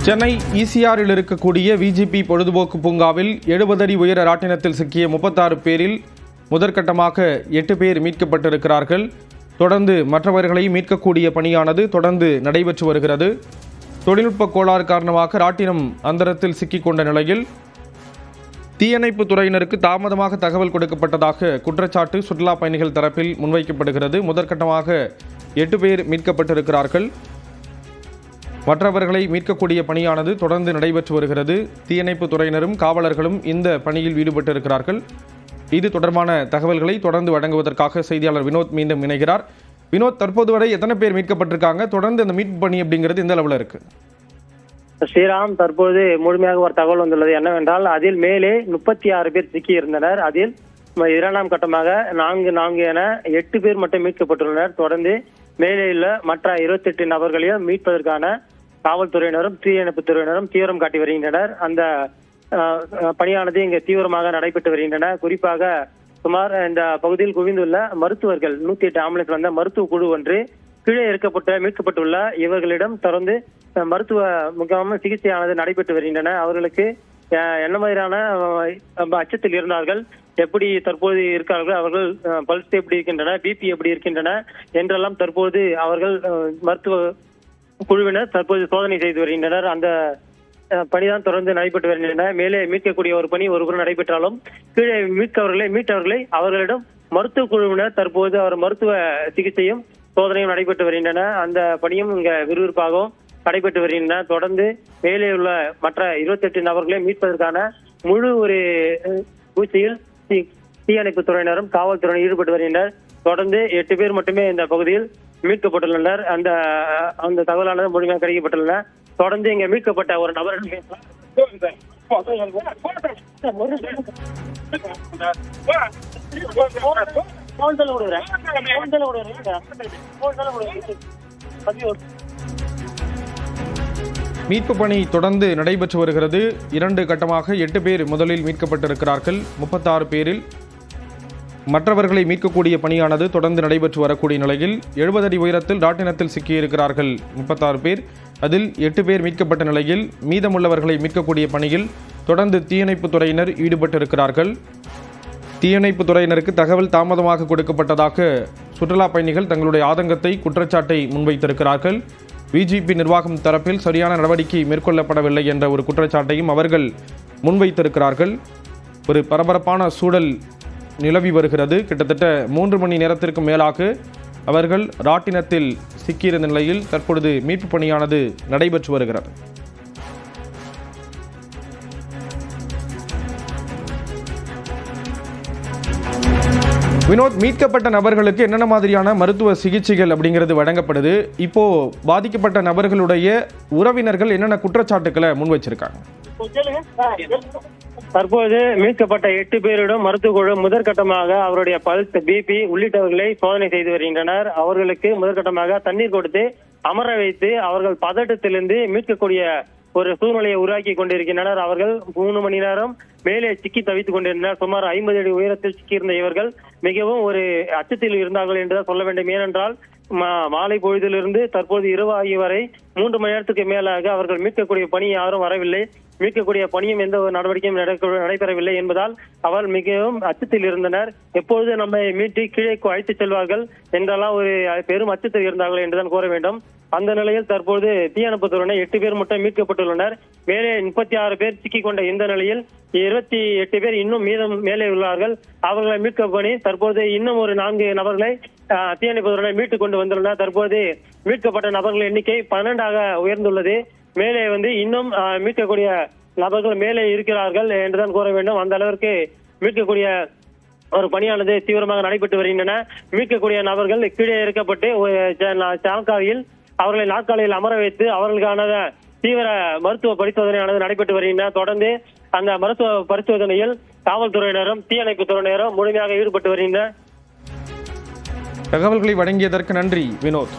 சென்னை ஈசிஆரில் இருக்கக்கூடிய விஜிபி பொழுதுபோக்கு பூங்காவில் 70 அடி உயர ராட்டினத்தில் சிக்கிய 36 பேரில் முதற்கட்டமாக 8 பேர் மீட்கப்பட்டிருக்கிறார்கள். தொடர்ந்து மற்றவர்களை மீட்கக்கூடிய பணியானது தொடர்ந்து நடைபெற்று வருகிறது. தொழில்நுட்ப கோளாறு காரணமாக ராட்டினம் அந்தரத்தில் சிக்கிக்கொண்ட நிலையில் தீயணைப்பு துறையினருக்கு தாமதமாக தகவல் கொடுக்கப்பட்டதாக குற்றச்சாட்டு சுற்றுலா பயணிகள் தரப்பில் முன்வைக்கப்படுகிறது. முதற்கட்டமாக 8 பேர் மீட்கப்பட்டிருக்கிறார்கள். மற்றவர்களை மீட்கக்கூடிய பணியானது தொடர்ந்து நடைபெற்று வருகிறது. தீயணைப்பு துறையினரும் காவலர்களும் இந்த பணியில் ஈடுபட்டிருக்கிறார்கள். இது தொடர்பான தகவல்களை தொடர்ந்து வழங்குவதற்காக செய்தியாளர் வினோத் மீண்டும் இணைகிறார். வினோத், தற்போது வரை எத்தனை பேர் மீட்கப்பட்டிருக்காங்க? தொடர்ந்து இந்த மீட்பு பணி அப்படிங்கிறது எந்த அளவில் இருக்கு? ஸ்ரீராம், தற்போது முழுமையாக ஒரு தகவல் வந்துள்ளது. என்னவென்றால் அதில் மேலே 36 பேர் சிக்கி இருந்தனர். அதில் இரண்டாம் கட்டமாக 4 என 8 பேர் மட்டும் மீட்கப்பட்டுள்ளனர். தொடர்ந்து மேலே உள்ள மற்ற 28 நபர்களையும் மீட்பதற்கான காவல்துறையினரும் தீயணைப்பு துறையினரும் தீவிரம் காட்டி வருகின்றனர். அந்த பணியானது இங்கு தீவிரமாக நடைபெற்று வருகின்றன. குறிப்பாக சுமார் இந்த பகுதியில் குவிந்துள்ள மருத்துவர்கள் 108 ஆம்புலன்ஸ் வந்த மருத்துவ குழு ஒன்று கீழே மீட்கப்பட்டுள்ள இவர்களிடம் தொடர்ந்து மருத்துவ முகாம் சிகிச்சையானது நடைபெற்று வருகின்றன. அவர்களுக்கு என்ன மாதிரியான அச்சத்தில் இருந்தார்கள், எப்படி தற்போது இருக்கிறார்கள், அவர்கள் பல்ஸ் எப்படி இருக்கின்றன, பிபி எப்படி இருக்கின்றன என்றெல்லாம் தற்போது அவர்கள் மருத்துவ குழுவினர் தற்போது சோதனை செய்து வருகின்றனர். அந்த பணிதான் தொடர்ந்து நடைபெற்று வருகின்றன. மேலே மீட்கக்கூடிய ஒரு பணி ஒருபுறம் நடைபெற்றாலும் கீழே மீட்டவர்களை அவர்களிடம் மருத்துவ குழுவினர் தற்போது அவர் மருத்துவ சிகிச்சையும் சோதனையும் நடைபெற்று வருகின்றன. அந்த பணியும் இங்க விறுவிறுப்பாகவும் நடைபெற்று வருகின்றன. தொடர்ந்து மேலே உள்ள மற்ற 28 நபர்களை மீட்பதற்கான முழு ஒரு பூச்சியில் தீயணைப்பு துறையினரும் காவல்துறையினரும் ஈடுபட்டு வருகின்றனர். தொடர்ந்து 8 பேர் மட்டுமே இந்த பகுதியில் மீட்கப்பட்டுள்ளனர். அந்த தகவலானது முழுமையாக கிடைக்கப்பட்டுள்ளன. தொடர்ந்து இங்க மீட்கப்பட்ட ஒரு நபரிடம் மீட்பு பணி தொடர்ந்து நடைபெற்று வருகிறது. 2 கட்டமாக 8 பேர் முதலில் மீட்கப்பட்டிருக்கிறார்கள். 36 பேரில் மற்றவர்களை மீட்கக்கூடிய பணியானது தொடர்ந்து நடைபெற்று வரக்கூடிய நிலையில் 70 அடி உயரத்தில் ராட்டினத்தில் சிக்கியிருக்கிறார்கள் 36 பேர். அதில் 8 பேர் மீட்கப்பட்ட நிலையில் மீதமுள்ளவர்களை மீட்கக்கூடிய பணியில் தொடர்ந்து தீயணைப்பு துறையினர் ஈடுபட்டிருக்கிறார்கள். தீயணைப்பு துறையினருக்கு தகவல் தாமதமாக கொடுக்கப்பட்டதாக சுற்றுலா பயணிகள் தங்களுடைய ஆதங்கத்தை குற்றச்சாட்டை முன்வைத்திருக்கிறார்கள். விஜிபி நிர்வாகம் தரப்பில் சரியான நடவடிக்கை மேற்கொள்ளப்படவில்லை என்ற ஒரு குற்றச்சாட்டையும் அவர்கள் முன்வைத்திருக்கிறார்கள். ஒரு பரபரப்பான சூழல் நிலவி வருகிறது. கிட்டத்தட்ட 3 மணி நேரத்திற்கு மேலாக அவர்கள் ராட்டினத்தில் சிக்கியிருந்த நிலையில் தற்பொழுது மீட்பு பணியானது நடைபெற்று வருகிறது. வினோத், மீட்கப்பட்ட நபர்களுக்கு என்னென்ன மாதிரியான மருத்துவ சிகிச்சைகள் அப்படிங்கிறது வழங்கப்படுது? இப்போ பாதிக்கப்பட்ட நபர்களுடைய உறவினர்கள் என்னென்ன குற்றச்சாட்டுக்களை முன் வச்சிருக்காங்க? தற்போது மீட்கப்பட்ட 8 பேரிடம் மருத்துவ குழு முதற்கட்டமாக அவருடைய பல்ஸ், பிபி உள்ளிட்டவர்களை சோதனை செய்து வருகின்றனர். அவர்களுக்கு முதற்கட்டமாக தண்ணீர் கொடுத்து அமர வைத்து அவர்கள் பதட்டத்திலிருந்து மீட்கக்கூடிய ஒரு சூழ்நிலையை உருவாக்கி கொண்டிருக்கின்றனர். அவர்கள் 3 மணி நேரம் மேலே சிக்கி தவித்துக் கொண்டிருந்தனர். சுமார் 50 அடி உயரத்தில் சிக்கியிருந்த இவர்கள் மிகவும் ஒரு அச்சத்தில் இருந்தார்கள் என்றுதான் சொல்ல வேண்டும். ஏனென்றால் மாலை பொழுதிலிருந்து தற்போது இரவு ஆகிய வரை 3 மணி நேரத்துக்கு மேலாக அவர்கள் மீட்கக்கூடிய பணி யாரும் வரவில்லை. மீட்கக்கூடிய பணியும் எந்த ஒரு நடவடிக்கையும் நடைபெறவில்லை என்பதால் அவர் மிகவும் அச்சத்தில் இருந்தனர். எப்பொழுது நம்மை மீட்டு கீழே அழைத்து செல்வார்கள் என்றெல்லாம் ஒரு பெரும் அச்சத்தில் இருந்தார்கள் என்றுதான் கூற வேண்டும். அந்த நிலையில் தற்போது தீயணைப்பு துறையினர் 8 பேர் மட்டும் மீட்கப்பட்டுள்ளனர். மேலே 36 பேர் சிக்கிக்கொண்ட இந்த நிலையில் 28 பேர் இன்னும் மீதம் மேலே உள்ளார்கள். அவர்களை மீட்க பணி தற்போது இன்னும் ஒரு 4 நபர்களை தீயணைப்பு துறையினர் மீட்டுக் கொண்டு வந்துள்ளனர். தற்போது மீட்கப்பட்ட நபர்கள் எண்ணிக்கை 12ஆக உயர்ந்துள்ளது. மேலே இன்னும் மீட்கக்கூடிய நபர்கள் மேலே இருக்கிறார்கள் என்றுதான் கூற வேண்டும். அந்த அளவிற்கு மீட்கக்கூடிய ஒரு பணியானது தீவிரமாக நடைபெற்று வருகின்றன. மீட்கக்கூடிய நபர்கள் கீழே இறக்கப்பட்டு சாக்காரியில் அவர்களை நாற்காலியில் அமர வைத்து அவர்களுக்கான தீவிர மருத்துவ பரிசோதனையானது நடைபெற்று வருகின்றன. தொடர்ந்து அந்த மருத்துவ பரிசோதனையில் காவல்துறையினரும் தீயணைப்பு துறையினரும் முழுமையாக ஈடுபட்டு வருகின்றனர். தகவல்களை வழங்கியதற்கு நன்றி வினோத்.